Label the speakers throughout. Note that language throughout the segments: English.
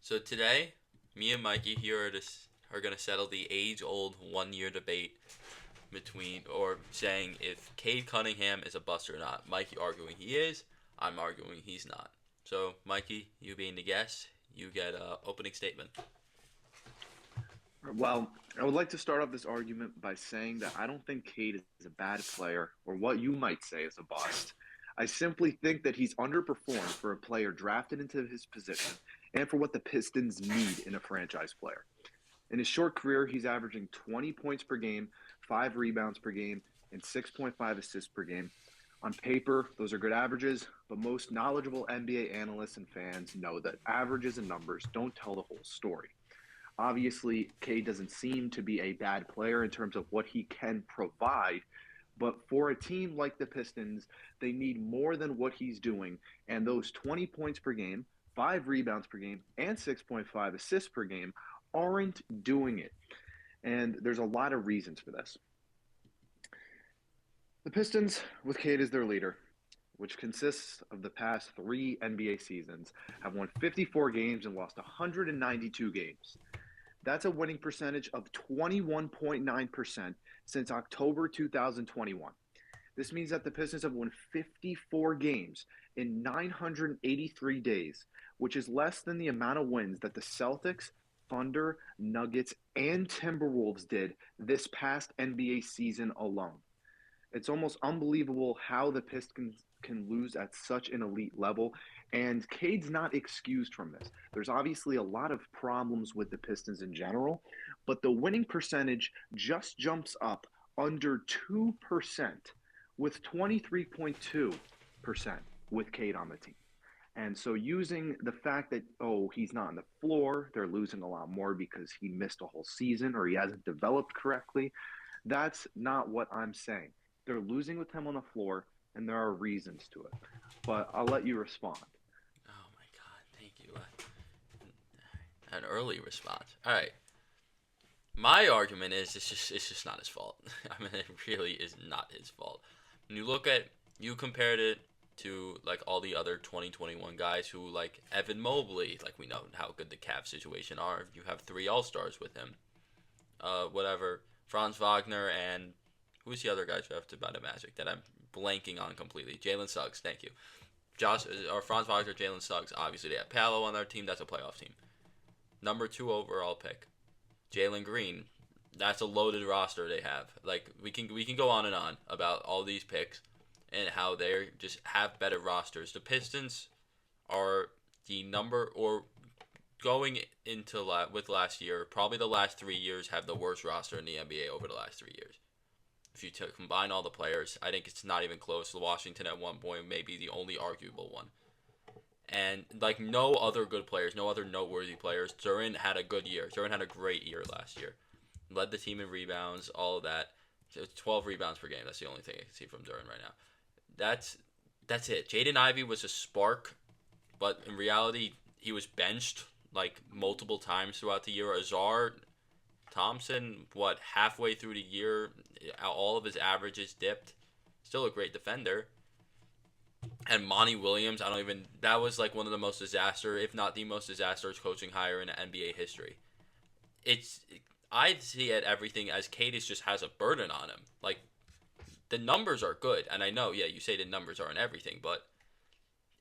Speaker 1: So today, me and Mikey here are going to settle the age-old one-year debate between, or saying if Cade Cunningham is a bust or not. Mikey arguing he is, I'm arguing he's not. So, Mikey, you being the guest, you get a opening statement.
Speaker 2: Well, I would like to start off this argument by saying that I don't think Cade is a bad player, or what you might say is a bust. I simply think that he's underperformed for a player drafted into his position and for what the Pistons need in a franchise player. In his short career, he's averaging 20 points per game, 5 rebounds per game, and 6.5 assists per game. On paper, those are good averages, but most knowledgeable NBA analysts and fans know that averages and numbers don't tell the whole story. Obviously, Cade doesn't seem to be a bad player in terms of what he can provide, but for a team like the Pistons, they need more than what he's doing. And those 20 points per game, 5 rebounds per game, and 6.5 assists per game aren't doing it. And there's a lot of reasons for this. The Pistons, with Cade as their leader, which consists of the past 3 NBA seasons, have won 54 games and lost 192 games. That's a winning percentage of 21.9% since October 2021. This means that the Pistons have won 54 games in 983 days, which is less than the amount of wins that the Celtics, Thunder, Nuggets, and Timberwolves did this past NBA season alone. It's almost unbelievable how the Pistons can lose at such an elite level, and Cade's not excused from this. There's obviously a lot of problems with the Pistons in general, but the winning percentage just jumps up under 2% with 23.2% with Cade on the team. And so using the fact that, oh, he's not on the floor, they're losing a lot more because he missed a whole season or he hasn't developed correctly, that's not what I'm saying. They're losing with him on the floor, and there are reasons to it. But I'll let you respond.
Speaker 1: Oh my god, thank you. An early response. All right. My argument is it's just not his fault. I mean, it really is not his fault. When you compared it to like all the other 2021 guys who like Evan Mobley, like we know how good the Cavs situation are. You have three All Stars with him. Whatever. Franz Wagner and who's the other guy drafted by the Magic that I'm blanking on completely? Jalen Suggs, thank you. Josh or Franz Wagner, Jalen Suggs. Obviously, they have Paolo on their team. That's a playoff team. Number two overall pick. Jalen Green, that's a loaded roster they have. Like we can go on and on about all these picks and how they just have better rosters. The Pistons are the number or going into with last year, probably the last 3 years have the worst roster in the NBA over the last 3 years. If you combine all the players, I think it's not even close. Washington at one point may be the only arguable one. And like no other good players, no other noteworthy players. Duran had a good year. Duran had a great year last year. Led the team in rebounds, all of that. 12 rebounds per game. That's the only thing I can see from Duran right now. That's that's it. Jaden Ivey was a spark, but in reality, he was benched like multiple times throughout the year. Azar Thompson, what halfway through the year, all of his averages dipped. Still a great defender. And Monty Williams, I don't even. That was like one of the most disaster, if not the most disastrous coaching hire in NBA history. It's I see it everything as Cadiz just has a burden on him. Like the numbers are good, and I know, yeah, you say the numbers aren't everything, but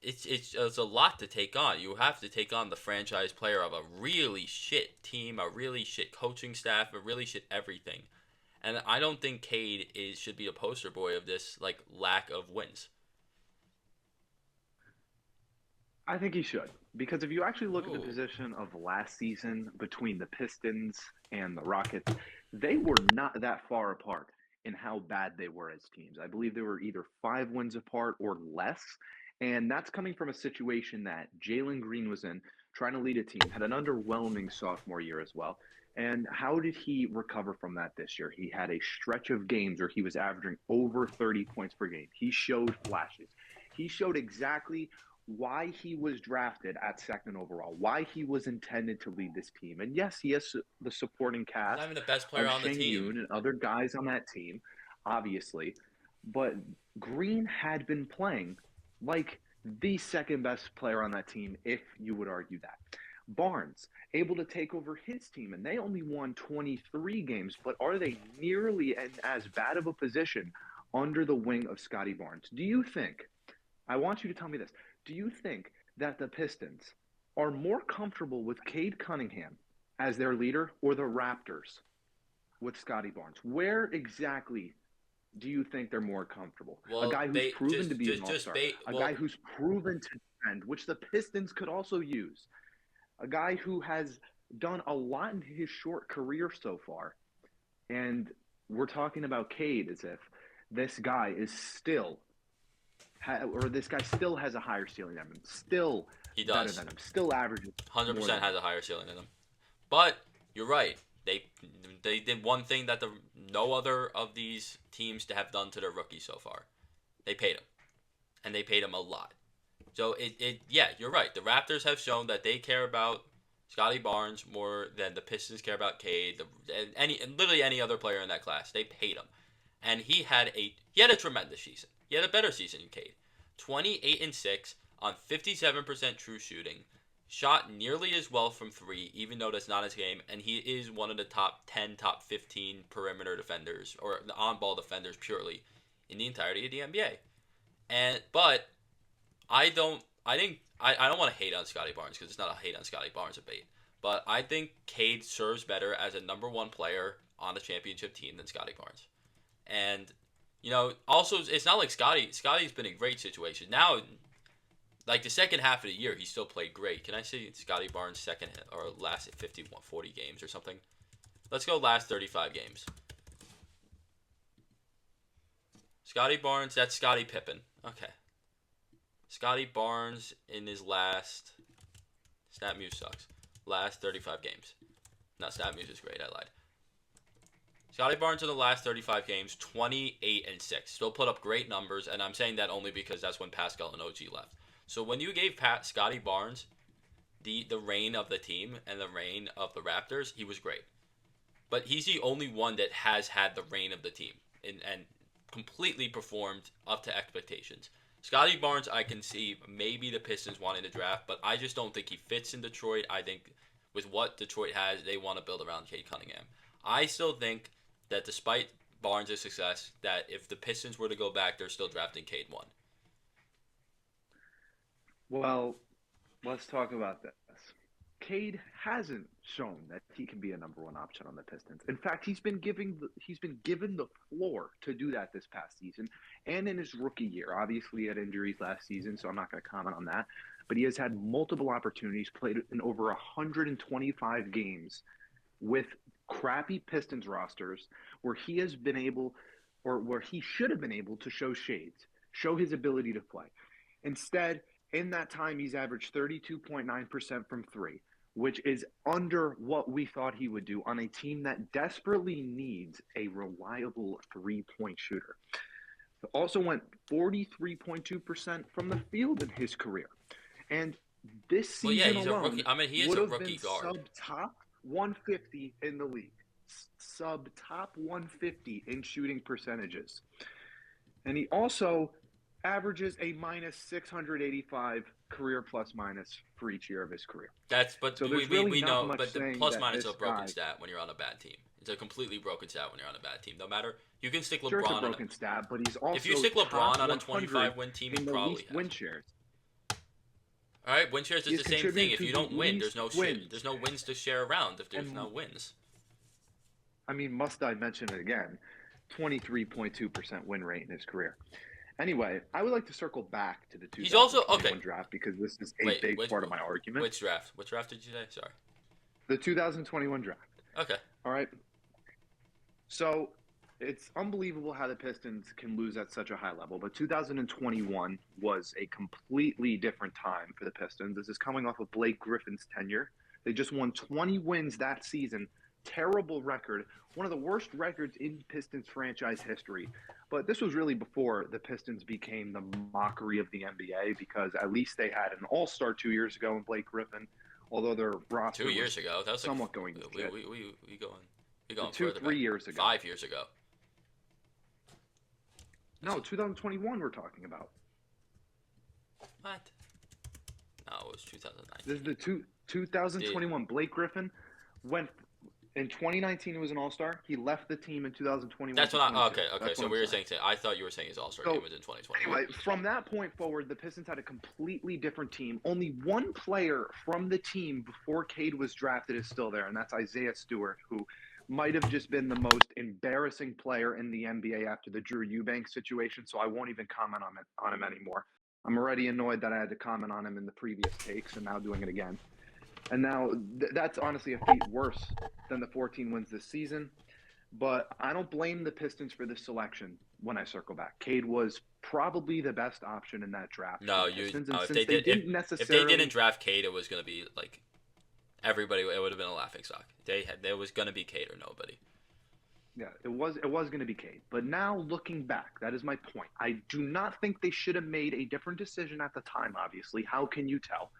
Speaker 1: it's a lot to take on. You have to take on the franchise player of a really shit team, a really shit coaching staff, a really shit everything. And I don't think Cade is should be a poster boy of this like lack of wins.
Speaker 2: I think he should. Because if you actually look at the
Speaker 1: Ooh.
Speaker 2: position of last season between the Pistons and the Rockets, they were not that far apart in how bad they were as teams. I believe they were either 5 wins apart or less. And that's coming from a situation that Jalen Green was in, trying to lead a team, had an underwhelming sophomore year as well. And how did he recover from that this year? He had a stretch of games where he was averaging over 30 points per game. He showed flashes. He showed exactly why he was drafted at second overall, why he was intended to lead this team. And yes, he has the supporting
Speaker 1: He's not
Speaker 2: cast
Speaker 1: even the best player
Speaker 2: of
Speaker 1: on the
Speaker 2: Sheng
Speaker 1: team.
Speaker 2: Yun and other guys on that team, obviously. But Green had been playing like the second best player on that team, if you would argue that. Barnes able to take over his team, and they only won 23 games, but are they nearly in as bad of a position under the wing of Scotty Barnes? Do you think, I want you to tell me this, do you think that the Pistons are more comfortable with Cade Cunningham as their leader or the Raptors with Scotty Barnes? Where exactly do you think they're more comfortable? A
Speaker 1: Well,
Speaker 2: guy who's
Speaker 1: they
Speaker 2: proven to be an all-star, a
Speaker 1: well,
Speaker 2: guy who's proven to defend, which the Pistons could also use, a guy who has done a lot in his short career so far. And we're talking about Cade as if this guy is still, or this guy still has a higher ceiling than him, still
Speaker 1: he
Speaker 2: better
Speaker 1: does.
Speaker 2: than him, still averages more
Speaker 1: 100%
Speaker 2: than him.
Speaker 1: has a higher ceiling than him. But you're right. They did one thing that no other of these teams to have done to their rookie so far. They paid him, and they paid him a lot. So yeah, you're right. The Raptors have shown that they care about Scotty Barnes more than the Pistons care about Cade, literally any other player in that class. They paid him, and he had a tremendous season. He had a better season than Cade. 28-6 on 57% true shooting, shot nearly as well from three, even though that's not his game, and he is one of the top 10, top 15 perimeter defenders or the on-ball defenders purely in the entirety of the NBA. But I don't want to hate on Scotty Barnes because it's not a hate on Scotty Barnes debate. But I think Cade serves better as a number one player on the championship team than Scotty Barnes. And, also, it's not like Scotty's been in a great situation. Now, like the second half of the year, he still played great. Can I see Scotty Barnes' second or last 40 games or something? Let's go last 35 games. Scotty Barnes, that's Scottie Pippen. Okay. Scotty Barnes in his last... StatMuse sucks. Last 35 games. No, StatMuse is great. I lied. Scotty Barnes in the last 35 games, 28-6. Still put up great numbers, and I'm saying that only because that's when Pascal and OG left. So when you gave Scotty Barnes the reign of the team and the reign of the Raptors, he was great. But he's the only one that has had the reign of the team and completely performed up to expectations. Scotty Barnes, I can see maybe the Pistons wanting to draft, but I just don't think he fits in Detroit. I think with what Detroit has, they want to build around Cade Cunningham. I still think that despite Barnes' success, that if the Pistons were to go back, they're still drafting Cade 1.
Speaker 2: Well, let's talk about this. Cade hasn't shown that he can be a number one option on the Pistons. In fact, he's been given the floor to do that this past season and in his rookie year. Obviously, he had injuries last season, so I'm not going to comment on that. But he has had multiple opportunities, played in over 125 games with crappy Pistons rosters where he has been able, or where he should have been able to show shades, show his ability to play. Instead, in that time, he's averaged 32.9% from three, which is under what we thought he would do on a team that desperately needs a reliable three-point shooter. He also went 43.2% from the field in his career. And this season
Speaker 1: he's
Speaker 2: alone
Speaker 1: a rookie. I mean, he is
Speaker 2: would
Speaker 1: a
Speaker 2: have
Speaker 1: rookie
Speaker 2: been
Speaker 1: guard.
Speaker 2: sub-top 150 in the league. Sub-top 150 in shooting percentages. And he also averages a minus 685 career plus minus for each year of his career.
Speaker 1: So we know, but the plus minus is a broken stat when you're on a bad team. It's a completely broken stat when you're on a bad team. No matter, you can stick LeBron.
Speaker 2: Sure, it's a broken stat, but he's also
Speaker 1: if you stick LeBron on a 25-win team, you probably
Speaker 2: win shares.
Speaker 1: All right, win shares is the same thing. If you don't win, there's no wins to share around if there's no wins.
Speaker 2: I mean, must I mention it again? 23.2% win rate in his career. Anyway, I would like to circle back to the 2021 draft because this is a big part of my argument.
Speaker 1: Which draft? What draft did you say? Sorry.
Speaker 2: The 2021 draft.
Speaker 1: Okay.
Speaker 2: All right. So it's unbelievable how the Pistons can lose at such a high level, but 2021 was a completely different time for the Pistons. This is coming off of Blake Griffin's tenure. They just won 20 wins that season. Terrible record, one of the worst records in Pistons franchise history. But this was really before the Pistons became the mockery of the NBA because at least they had an all-star 2 years ago in Blake Griffin, although their roster
Speaker 1: 2 years ago. That was
Speaker 2: somewhat
Speaker 1: like,
Speaker 2: going to
Speaker 1: we going
Speaker 2: 3 years ago.
Speaker 1: 5 years ago.
Speaker 2: No, 2021 we're talking about.
Speaker 1: What? No, it was 2019. Did
Speaker 2: 2021, Blake Griffin went in 2019. He was an All-Star. He left the team in 2021
Speaker 1: that's
Speaker 2: to
Speaker 1: what I
Speaker 2: 22.
Speaker 1: okay.
Speaker 2: That's what
Speaker 1: So
Speaker 2: I'm
Speaker 1: we were
Speaker 2: saying.
Speaker 1: saying I thought you were saying his All Star game
Speaker 2: So
Speaker 1: was in 2021.
Speaker 2: anyway, from that point forward, the Pistons had a completely different team. Only one player from the team before Cade was drafted is still there, and that's Isaiah Stewart, who might have just been the most embarrassing player in the NBA after the Drew Eubanks situation. So I won't even comment on him anymore. I'm already annoyed that I had to comment on him in the previous takes, and now doing it again. And now that's honestly a feat worse than the 14 wins this season. But I don't blame the Pistons for this selection when I circle back. Cade was probably the best option in that draft for
Speaker 1: No,
Speaker 2: the
Speaker 1: you
Speaker 2: Pistons.
Speaker 1: no.
Speaker 2: And
Speaker 1: If they
Speaker 2: since they
Speaker 1: did
Speaker 2: didn't
Speaker 1: if they
Speaker 2: necessarily
Speaker 1: didn't draft Cade, it was gonna be like everybody. It would have been a laughing stock. There was gonna be Cade or nobody.
Speaker 2: yeah, it was going to be Cade. But now looking back, that is my point. I do not think they should have made a different decision at the time, obviously. How can you tell?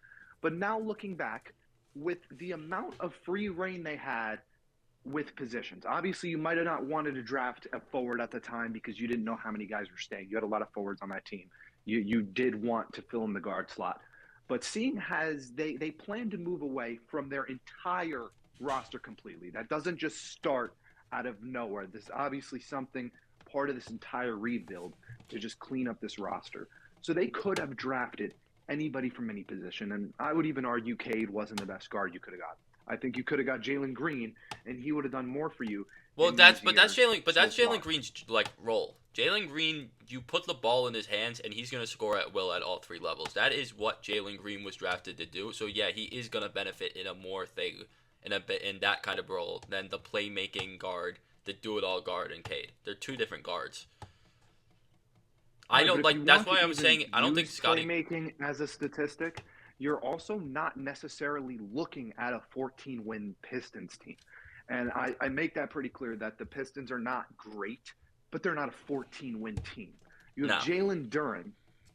Speaker 2: But now looking back, with the amount of free reign they had with positions. Obviously, you might have not wanted to draft a forward at the time because you didn't know how many guys were staying. You had a lot of forwards on that team. You did want to fill in the guard slot. But seeing as they plan to move away from their entire roster completely, that doesn't just start out of nowhere. This is obviously something part of this entire rebuild to just clean up this roster. So they could have drafted anybody from any position. And I would even argue Cade wasn't the best guard you could have got. I think you could have got Jalen Green, and he would have done more for you
Speaker 1: Well,
Speaker 2: in these
Speaker 1: that's
Speaker 2: years so
Speaker 1: Jalen
Speaker 2: far.
Speaker 1: Green's like role. Jalen Green, you put the ball in his hands, and he's gonna score at will at all three levels. That is what Jalen Green was drafted to do. So yeah, he is gonna benefit in a more thing in that kind of role than the playmaking guard, the do it all guard, and Cade. They're two different guards.
Speaker 2: All
Speaker 1: I
Speaker 2: right,
Speaker 1: know,
Speaker 2: but if you
Speaker 1: like that's
Speaker 2: want
Speaker 1: why
Speaker 2: to
Speaker 1: I'm
Speaker 2: even
Speaker 1: saying I don't think
Speaker 2: use
Speaker 1: Scotty.
Speaker 2: playmaking as a statistic, you're also not necessarily looking at a 14-win Pistons team. And I make that pretty clear that the Pistons are not great, but they're not a 14-win team. You have
Speaker 1: No,
Speaker 2: Jalen Duren,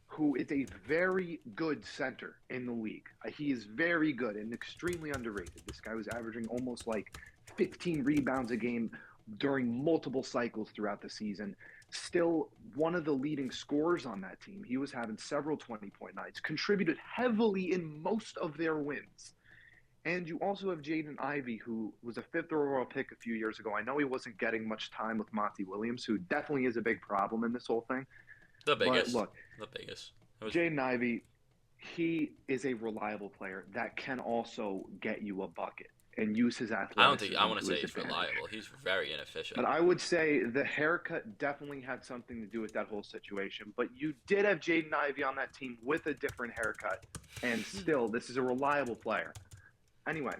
Speaker 2: who is a very good center in the league. He is very good and extremely underrated. This guy was averaging almost like 15 rebounds a game during multiple cycles throughout the season. Still one of the leading scorers on that team. He was having several 20-point nights, contributed heavily in most of their wins. And you also have Jaden Ivey, who was a fifth overall pick a few years ago. I know he wasn't getting much time with Monty Williams, who definitely is a big problem in this whole thing.
Speaker 1: the
Speaker 2: But
Speaker 1: biggest,
Speaker 2: look,
Speaker 1: the biggest. It was
Speaker 2: Jaden Ivey, he is a reliable player that can also get you a bucket and use his
Speaker 1: I don't think I
Speaker 2: athleticism
Speaker 1: want to
Speaker 2: to
Speaker 1: say
Speaker 2: his
Speaker 1: he's
Speaker 2: advantage.
Speaker 1: reliable. He's very inefficient.
Speaker 2: But I would say the haircut definitely had something to do with that whole situation. But you did have Jaden Ivey on that team with a different haircut, and still, this is a reliable player. Anyway,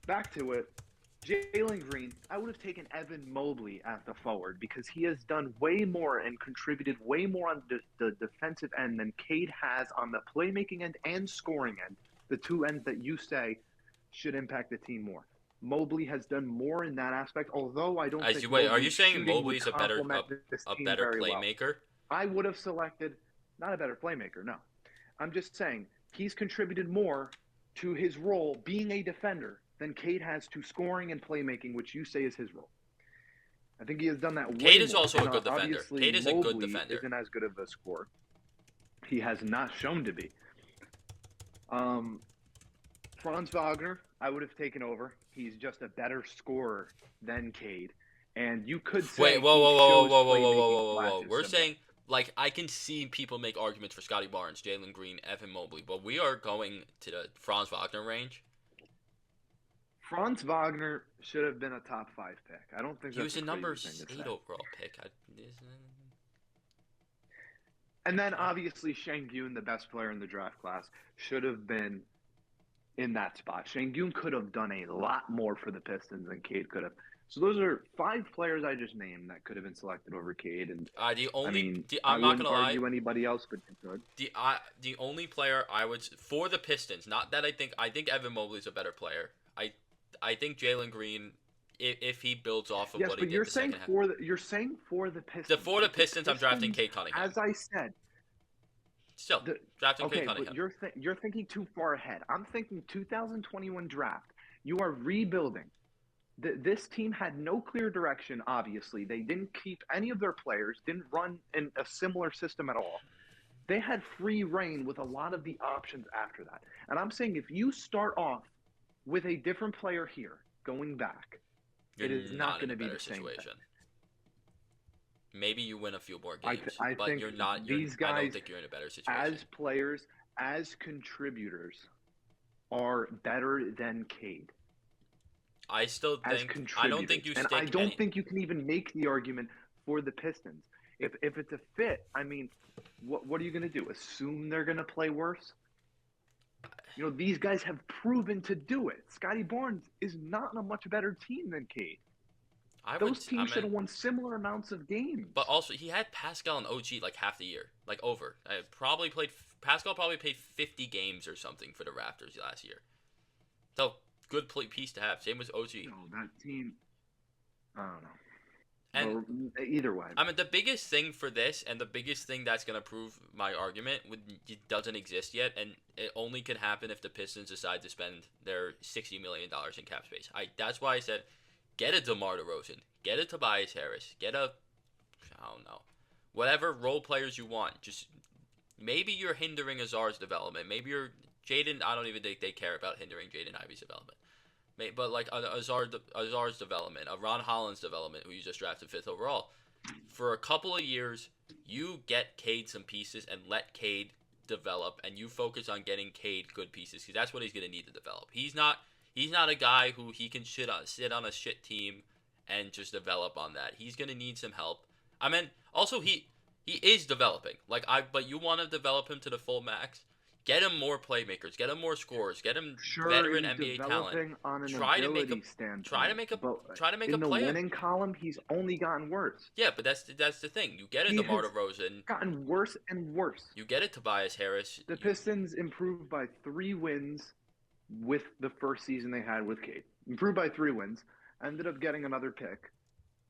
Speaker 2: back to it. Jalen Green, I would have taken Evan Mobley at the forward because he has done way more and contributed way more on the defensive end than Cade has on the playmaking end and scoring end, the two ends that you say should impact the team more. Mobley has done more in that aspect, although I don't
Speaker 1: As
Speaker 2: think
Speaker 1: you wait, are you
Speaker 2: Mobley's
Speaker 1: saying
Speaker 2: shooting would
Speaker 1: Mobley's
Speaker 2: complement this
Speaker 1: a
Speaker 2: team
Speaker 1: better
Speaker 2: very well.
Speaker 1: playmaker?
Speaker 2: I would have selected not a better playmaker, no. I'm just saying he's contributed more to his role being a defender than Cade has to scoring and playmaking, which you say is his role. I think he has done that way
Speaker 1: Cade is
Speaker 2: more.
Speaker 1: also
Speaker 2: And
Speaker 1: a good defender.
Speaker 2: obviously,
Speaker 1: Cade is a good
Speaker 2: Mobley
Speaker 1: defender.
Speaker 2: isn't as good of a scorer. He has not shown to be. Franz Wagner, I would have taken over. He's just a better scorer than Cade. And you could say
Speaker 1: Wait, whoa,
Speaker 2: he
Speaker 1: whoa, whoa,
Speaker 2: shows
Speaker 1: whoa, whoa, whoa, whoa,
Speaker 2: playmaking
Speaker 1: whoa, whoa, whoa.
Speaker 2: flashes
Speaker 1: We're
Speaker 2: similar.
Speaker 1: saying like I can see people make arguments for Scotty Barnes, Jalen Green, Evan Mobley, but we are going to the Franz Wagner range.
Speaker 2: Franz Wagner should have been a top 5 pick. I don't think
Speaker 1: He
Speaker 2: that's
Speaker 1: was
Speaker 2: a
Speaker 1: a number
Speaker 2: crazy thing to
Speaker 1: 8
Speaker 2: say.
Speaker 1: overall pick.
Speaker 2: And then obviously Şengün, the best player in the draft class, should have been in that spot. Şengün could have done a lot more for the Pistons than Cade could have. So those are 5 players I just named that could have been selected over Cade. And I
Speaker 1: I'm not
Speaker 2: wouldn't
Speaker 1: gonna lie.
Speaker 2: argue anybody else, but you could.
Speaker 1: The only player I would for the Pistons, not that I think Evan Mobley's a better player. I think Jalen Green, if he builds off of
Speaker 2: Yes,
Speaker 1: what he
Speaker 2: but
Speaker 1: did
Speaker 2: you're
Speaker 1: the
Speaker 2: saying
Speaker 1: second half.
Speaker 2: you're saying for the Pistons.
Speaker 1: For the
Speaker 2: But
Speaker 1: Pistons, I'm drafting Cade Cunningham.
Speaker 2: as I said,
Speaker 1: Still, drafting
Speaker 2: okay,
Speaker 1: Cade
Speaker 2: but
Speaker 1: Cunningham.
Speaker 2: you're thinking too far ahead. I'm thinking 2021 draft. You are rebuilding. This team had no clear direction, obviously. They didn't keep any of their players, didn't run in a similar system at all. They had free reign with a lot of the options after that. And I'm saying if you start off with a different player here going back,
Speaker 1: You're
Speaker 2: it is not
Speaker 1: not
Speaker 2: going
Speaker 1: in a
Speaker 2: to be
Speaker 1: better
Speaker 2: the same thing.
Speaker 1: situation. Maybe you win a few more
Speaker 2: I,
Speaker 1: games,
Speaker 2: I
Speaker 1: but
Speaker 2: think
Speaker 1: you're not. You're.
Speaker 2: these
Speaker 1: I don't
Speaker 2: guys,
Speaker 1: think you're in a better situation.
Speaker 2: as players, as contributors, are better than Cade
Speaker 1: I still
Speaker 2: as
Speaker 1: think. I don't think
Speaker 2: contributors.
Speaker 1: you
Speaker 2: And I
Speaker 1: stick
Speaker 2: don't
Speaker 1: any.
Speaker 2: think you can even make the argument for the Pistons. If it's a fit, I mean, what are you going to do? Assume they're going to play worse? You know, these guys have proven to do it. Scotty Barnes is not in a much better team than Cade.
Speaker 1: I would.
Speaker 2: Those
Speaker 1: I
Speaker 2: teams should
Speaker 1: mean,
Speaker 2: have won similar amounts of games.
Speaker 1: but also he had Pascal and OG like half the year, like over. I probably played. Pascal probably played 50 games or something for the Raptors last year. So good piece to have. Same with OG.
Speaker 2: No, that team, I don't know.
Speaker 1: And
Speaker 2: Well, either way,
Speaker 1: I mean, the biggest thing for this, and the biggest thing that's gonna prove my argument, it doesn't exist yet, and it only can happen if the Pistons decide to spend their $60 million in cap space. That's why I said, get a DeMar DeRozan, get a Tobias Harris, get a, I don't know, whatever role players you want. Just maybe you're hindering Azar's development. Maybe you're Jaden. I don't even think they care about hindering Jaden Ivey's development. But like Azar's development, Ron Holland's development, who you just drafted 5th overall, for a couple of years, you get Cade some pieces and let Cade develop, and you focus on getting Cade good pieces because that's what he's gonna need to develop. He's not a guy who he can sit on a shit team and just develop on that. He's gonna need some help. I mean, also he is developing. But you want to develop him to the full max. Get him more playmakers. Get him more scorers. Get him veteran NBA talent.
Speaker 2: On an
Speaker 1: Try to make
Speaker 2: ability
Speaker 1: a
Speaker 2: standpoint.
Speaker 1: try to make a
Speaker 2: in the
Speaker 1: play.
Speaker 2: winning column, he's only gotten worse.
Speaker 1: Yeah, but that's the thing. You get a DeMar DeRozan.
Speaker 2: Gotten worse and worse.
Speaker 1: You get a Tobias Harris.
Speaker 2: The Pistons improved by 3 wins with the first season they had with Cade. Improved by 3 wins. Ended up getting another pick.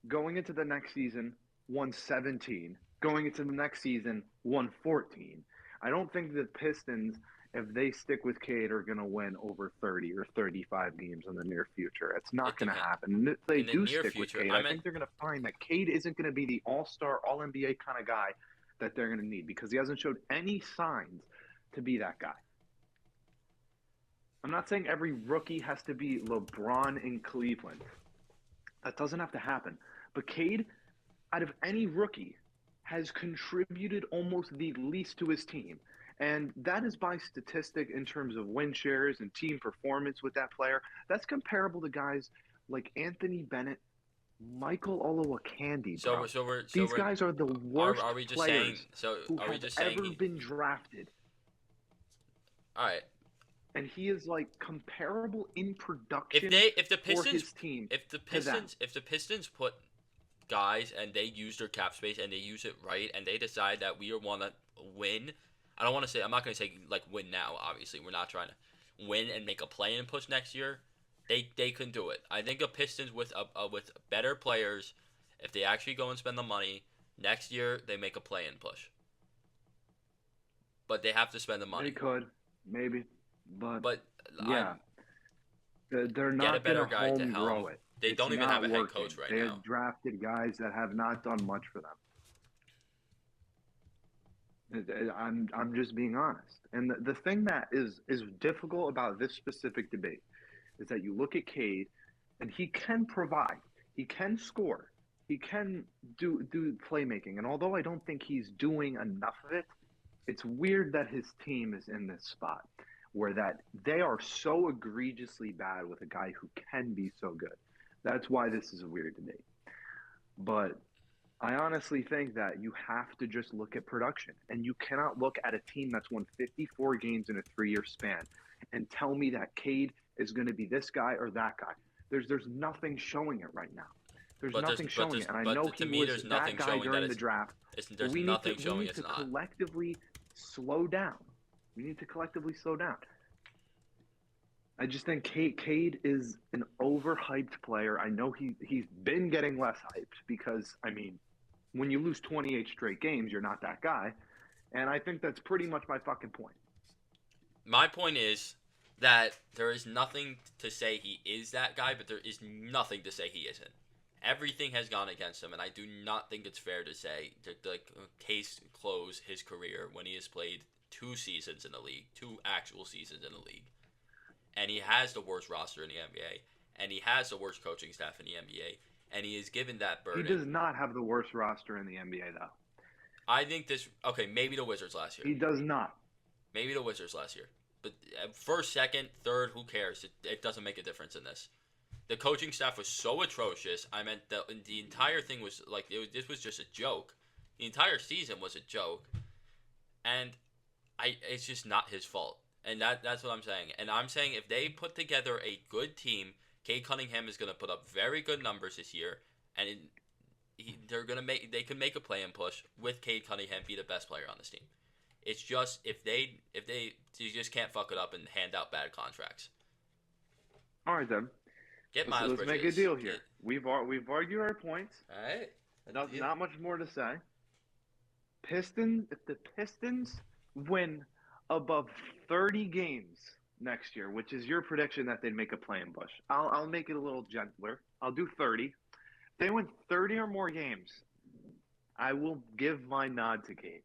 Speaker 2: Going into the next season, won 17. Going into the next season, won 14. I don't think the Pistons, if they stick with Cade, are going to win over 30 or 35 games in the near future. It's not going to happen. If they do stick with Cade, I think they're going to find that Cade isn't going to be the all-star, all-NBA kind of guy that they're going to need because he hasn't showed any signs to be that guy. I'm not saying every rookie has to be LeBron in Cleveland. That doesn't have to happen. But Cade, out of any rookie, has contributed almost the least to his team. And that is by statistic in terms of win shares and team performance with that player. That's comparable to guys like Anthony Bennett, Michael Olowokandi. These guys are the worst players who have ever been drafted.
Speaker 1: All right.
Speaker 2: And he is like comparable in production
Speaker 1: if the Pistons,
Speaker 2: for his team.
Speaker 1: If the Pistons put guys and they use their cap space and they use it right and they decide that we want to win. I'm not going to say like win now, obviously. We're not trying to win and make a play-in push next year. They can do it. I think a Pistons with better players, if they actually go and spend the money, next year they make a play-in push. But they have to spend the money.
Speaker 2: They could, maybe. But yeah. They're not going to home grow it.
Speaker 1: They don't even have a head coach right now.
Speaker 2: They have drafted guys that have not done much for them. I'm just being honest. And the thing that is difficult about this specific debate is that you look at Cade, and he can provide. He can score. He can do playmaking. And although I don't think he's doing enough of it, it's weird that his team is in this spot where that they are so egregiously bad with a guy who can be so good. That's why this is a weird debate. But I honestly think that you have to just look at production. And you cannot look at a team that's won 54 games in a 3-year span and tell me that Cade is going to be this guy or that guy. There's nothing showing it right now. There's nothing showing it. And I know he was that guy during the draft. We need to collectively slow down. We need to collectively slow down. I just think Cade is an overhyped player. I know he's been getting less hyped because, I mean, when you lose 28 straight games, you're not that guy. And I think that's pretty much my fucking point.
Speaker 1: My point is that there is nothing to say he is that guy, but there is nothing to say he isn't. Everything has gone against him, and I do not think it's fair to say to case close his career when he has played 2 seasons in the league, 2 actual seasons in the league, and he has the worst roster in the NBA, and he has the worst coaching staff in the NBA, and he is given that
Speaker 2: He
Speaker 1: burden.
Speaker 2: does not have the worst roster in the NBA, though.
Speaker 1: I think this. Okay, maybe the Wizards last year.
Speaker 2: He does not.
Speaker 1: Maybe the Wizards last year. But first, second, third, who cares? It doesn't make a difference in this. The coaching staff was so atrocious. I meant the entire thing was like this was just a joke. The entire season was a joke, and it's just not his fault. And that's what I'm saying. And I'm saying if they put together a good team, Cade Cunningham is going to put up very good numbers this year, and they can make a play and push with Cade Cunningham be the best player on this team. It's just if they you just can't fuck it up and hand out bad contracts.
Speaker 2: All right, then.
Speaker 1: Get Miles
Speaker 2: Let's
Speaker 1: Bridges.
Speaker 2: make a deal here. We've argued our points.
Speaker 1: All right.
Speaker 2: Not much more to say. If the Pistons win above 30 games next year, which is your prediction that they'd make a play-in push, I'll make it a little gentler. I'll do 30. If they win 30 or more games, I will give my nod to Cade.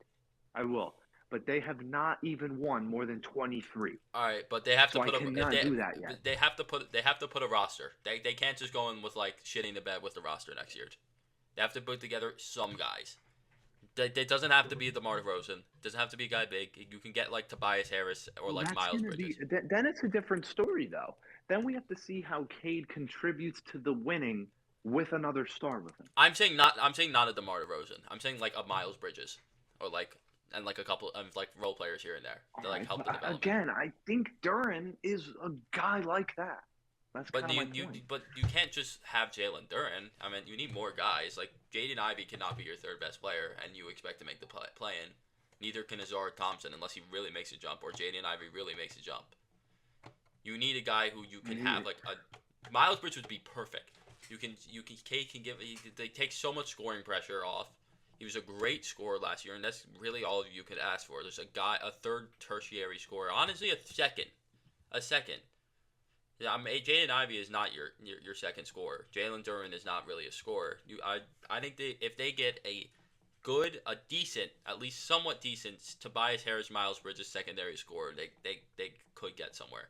Speaker 2: I will. But they have not even won more than 23.
Speaker 1: All right, but they have to put
Speaker 2: I cannot do that yet.
Speaker 1: They have to put a roster. They can't just go in with like shitting the bed with the roster next year. They have to put together some guys. It doesn't have to be DeMar DeRozan. It doesn't have to be a guy big. You can get like Tobias Harris or like Miles Bridges.
Speaker 2: Then it's a different story, though. Then we have to see how Cade contributes to the winning with another star with him.
Speaker 1: I'm saying not a DeMar DeRozan. I'm saying like a Miles Bridges or like and like a couple of like role players here and there to like help the development.
Speaker 2: Again, I think Duren is a guy like that. That's kind of my point.
Speaker 1: But you can't just have Jalen Duren. I mean, you need more guys. Like Jaden Ivey cannot be your third best player, and you expect to make the play-in. Neither can Azar Thompson unless he really makes a jump or Jaden Ivey really makes a jump. You need a guy who you can have like a Miles Bridges would be perfect. Cade can give. They take so much scoring pressure off. He was a great scorer last year, and that's really all you could ask for. There's a third tertiary scorer. Honestly, a second. Yeah, Jaden Ivey is not your second scorer. Jalen Duren is not really a scorer. I think if they get a decent, at least somewhat decent Tobias Harris, Miles Bridges secondary scorer, they could get somewhere.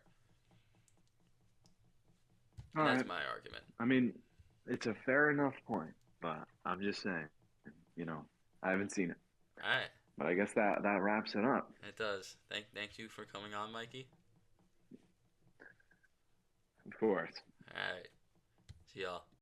Speaker 1: That's my argument.
Speaker 2: I mean, it's a fair enough point, but I'm just saying. I haven't seen it.
Speaker 1: All right.
Speaker 2: But I guess that wraps it up.
Speaker 1: It does. Thank you for coming on, Mikey.
Speaker 2: Of course.
Speaker 1: All right. See y'all.